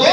2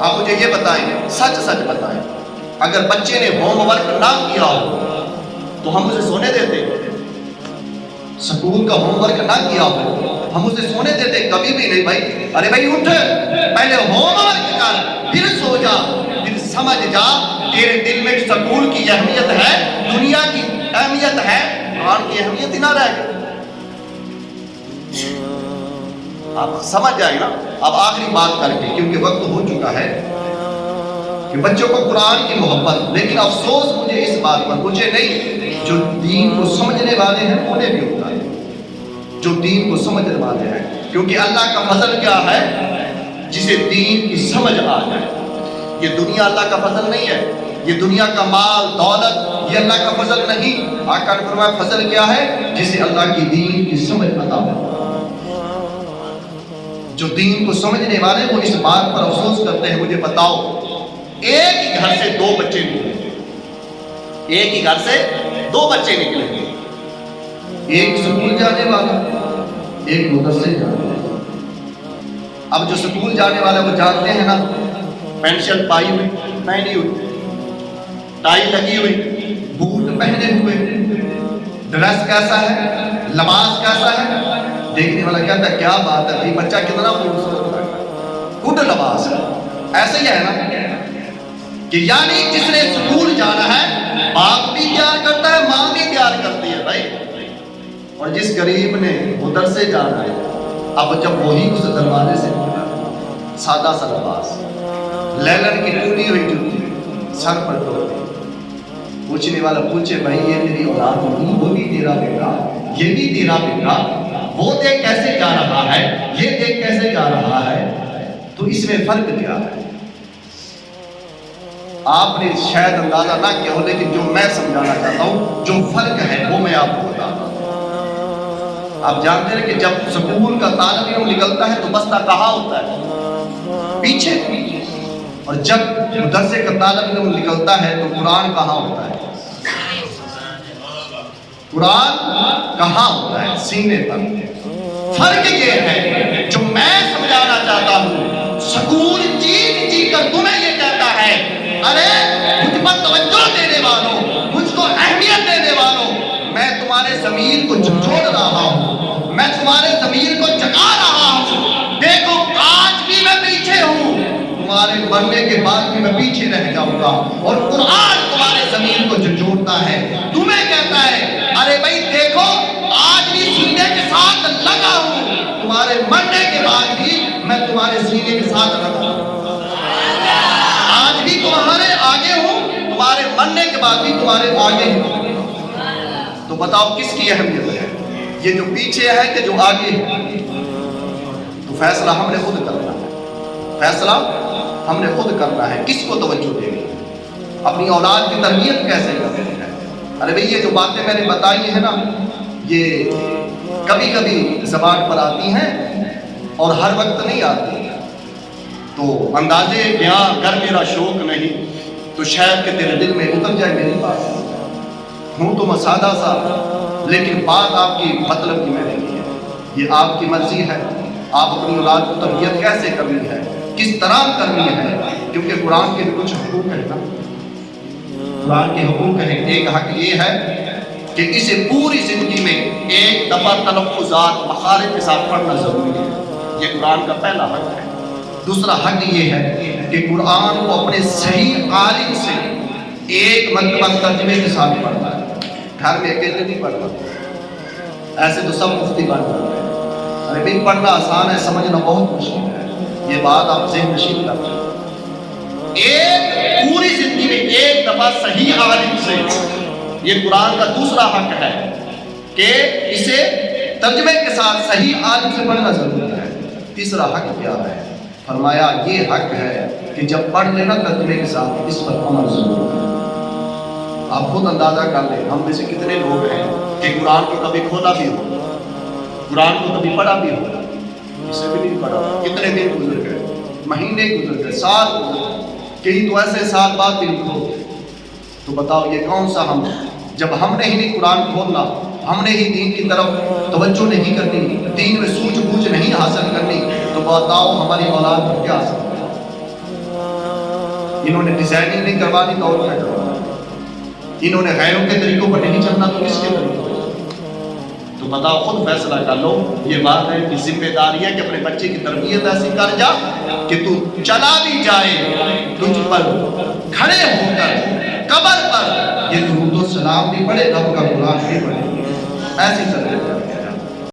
آپ مجھے یہ بتائیں، سچ سچ بتائیں، اگر بچے نے ہوم ورک نہ کیا ہو تو ہم اسے سونے دیتے؟ سکول کا ہوم ورک نہ کیا ہو ہم اسے سونے دیتے؟ کبھی بھی نہیں بھائی۔ ارے بھائی اٹھ، پہلے ہوم ورک کر، پھر سو جا، پھر سمجھ جا تیرے دل میں سکول کی اہمیت ہے، دنیا کی اہمیت ہے، قرآن کی اہمیت ہی نہ رہ گئی۔ آپ سمجھ جائیں نا۔ اب آخری بات کر کے، کیونکہ وقت ہو چکا ہے، کہ بچوں کو قرآن کی محبت، لیکن افسوس مجھے اس بات پر، مجھے نہیں، جو دین کو سمجھنے والے ہیں انہیں بھی ہوتا ہے، جو دین کو سمجھنے والے ہیں، کیونکہ اللہ کا فضل کیا ہے؟ جسے دین کی سمجھ آ جائے۔ یہ دنیا اللہ کا فضل نہیں ہے، یہ دنیا کا مال دولت یہ اللہ کا فضل نہیں۔ آقا نے فرمایا فضل کیا ہے؟ جسے اللہ کی دین کی سمجھ عطا ہو۔ جو دین کو سمجھنے والے وہ اس بات پر افسوس کرتے ہیں، مجھے بتاؤ، ایک ہی گھر سے دو بچے نکلے، ایک ہی گھر سے دو بچے نکلے، ایک سکول جانے والا، ایک مدرسے جانے والا۔ اب جو سکول جانے والا وہ جانتے ہیں نا، پینٹ شرٹ پائی ہوئی، پہنی ہوئی، ٹائی لگی ہوئی، بوٹ پہنے ہوئے، ڈریس کیسا ہے، لباس کیسا ہے، دیکھنے والا کہتا ہے کیا بات ہے بھائی، بچہ کتنا خوبصورت ہے، گڈ لباس ہے۔ ایسا ہی ہے نا کہ یعنی جس نے سکول جانا ہے باپ بھی تیار کرتا ہے، ماں بھی تیار کرتی ہے بھائی، اور جس غریب نے مدرسے جانا ہے، اب جب وہی اس دروازے سے نکلا، سادہ سا لباس، لیلن کی ٹوٹی ہوئی جوتی، سر پر ٹوپی، پوچھنے والا پوچھے بھائی یہ میری اولاد نہیں، وہ بھی تیرا بیٹا، یہ بھی تیرا بیٹا، وہ دیکھ کیسے جا رہا ہے، یہ دیکھ کیسے جا رہا ہے، تو اس میں فرق کیا ہے؟ آپ نے شاید اندازہ نہ کیا ہو، لیکن جو میں سمجھانا چاہتا ہوں، جو فرق ہے وہ میں آپ کو بتاتا ہوں۔ آپ جانتے ہیں کہ جب سکول کا طالب علم نکلتا ہے تو بستہ کہاں ہوتا ہے؟ پیچھے۔ اور جب مدرسے کا طالب علم نکلتا ہے تو قرآن کہاں ہوتا ہے؟ قرآن کہاں ہوتا ہے؟ سینے پر۔ فرق یہ ہے جو میں سمجھانا چاہتا ہوں، سکول چیخ چیخ کر تمہیں یہ کہتا ہے ارے مجھ پر توجہ دینے والوں، مجھ کو اہمیت دینے والوں، میں تمہارے ضمیر کو جھنجھوڑ رہا ہوں، میں تمہارے ضمیر کو جگا رہا ہوں، دیکھو آج بھی میں پیچھے ہوں، تمہارے مرنے کے بعد بھی میں پیچھے رہ جاؤں گا، اور قرآن تمہارے ضمیر کو جھنجھوڑتا ہے، تمہیں کہتا ہے ارے بھائی دیکھو آج بھی سینے کے ساتھ لگا ہوں، تمہارے مرنے کے بعد بھی میں تمہارے سینے کے ساتھ لگا ہوں، آج بھی تمہارے آگے ہوں، تمہارے مرنے کے بعد بھی تمہارے آگے ہوں۔ تو بتاؤ کس کی اہمیت ہے؟ یہ جو پیچھے ہے کہ جو آگے ہے؟ تو فیصلہ ہم نے خود کرنا ہے، فیصلہ ہم نے خود کرنا ہے، کس کو توجہ دینی ہے، اپنی اولاد کی تربیت کیسے کرنی ہے۔ ارے بھئی یہ جو باتیں میں نے بتائی ہیں نا، یہ کبھی کبھی زبان پر آتی ہیں اور ہر وقت نہیں آتی، تو اندازے بیان کر میرا شوق نہیں، تو شاید کہ تیرے دل میں اتر جائے میری بات۔ ہوں تو میں سادہ سا، لیکن بات آپ کی مطلب کی میں نہیں ہے، یہ آپ کی مرضی ہے، آپ اپنی اولاد کو تربیت کیسے کرنی ہے، کس طرح کرنی ہے، کیونکہ قرآن کے کچھ حقوق ہیں نا، قرآن کے حقوق ہیں۔ ایک حق یہ ہے کہ اسے پوری زندگی میں ایک دفعہ تلفظات مخارج کے ساتھ پڑھنا ضروری ہے، یہ قرآن کا پہلا حق ہے۔ دوسرا حق یہ ہے کہ قرآن کو اپنے صحیح عالم سے ایک مرتبہ ترجمے کے ساتھ پڑھنا ہے، گھر میں اکیلے نہیں پڑھنا، ایسے تو سب مفتی بن جاتے ہیں۔ ارے بھائی پڑھنا آسان ہے، سمجھنا بہت مشکل ہے، یہ بات آپ ذہن نشین کر لیں۔ ایک پوری زندگی میں ایک دفعہ صحیح عالم سے، یہ قرآن کا دوسرا حق ہے کہ اسے ترجمے کے ساتھ صحیح عالم سے پڑھنا ضروری ہے۔ تیسرا حق کیا ہے؟ فرمایا یہ حق ہے کہ جب پڑھ لینا ترجمے کے ساتھ اس پر عمل ضرور ہے۔ آپ خود اندازہ کر لیں ہم میں سے کتنے لوگ ہیں کہ قرآن کو کبھی کھولا بھی ہو، قرآن کو کبھی پڑھا بھی ہو، اسے بھی نہیں پڑھا، کتنے دن گزر گئے، مہینے گزر گئے، سال گزر گئے، کہیں تو ایسے سال بعد بھی لکھو، تو بتاؤ یہ کون سا ہم؟ جب ہم نے ہی نہیں قرآن کھولنا، ہم نے ہی دین کی طرف توجہ نہیں کرنی، دین میں سوچ بوجھ نہیں حاصل کرنی، تو بتاؤ ہماری اولاد پر کیا اثر ہے؟ انہوں نے ڈیزائننگ نہیں کروانی تو اور کیا کروا، انہوں نے غیروں کے طریقوں پر نہیں چلنا تو کس کے طریقوں پر؟ تو بتاؤ، خود فیصلہ کر لو. یہ بات ہے کہ ذمہ داری ہے کہ اپنے بچے کی تربیت ایسی کر جا کہ تو چلا بھی جائے تجھ پر کھڑے ہو کر قبر پر یہ درود و سلام بھی پڑھے، رب کا قرآن بھی پڑھے. ایسی تربیت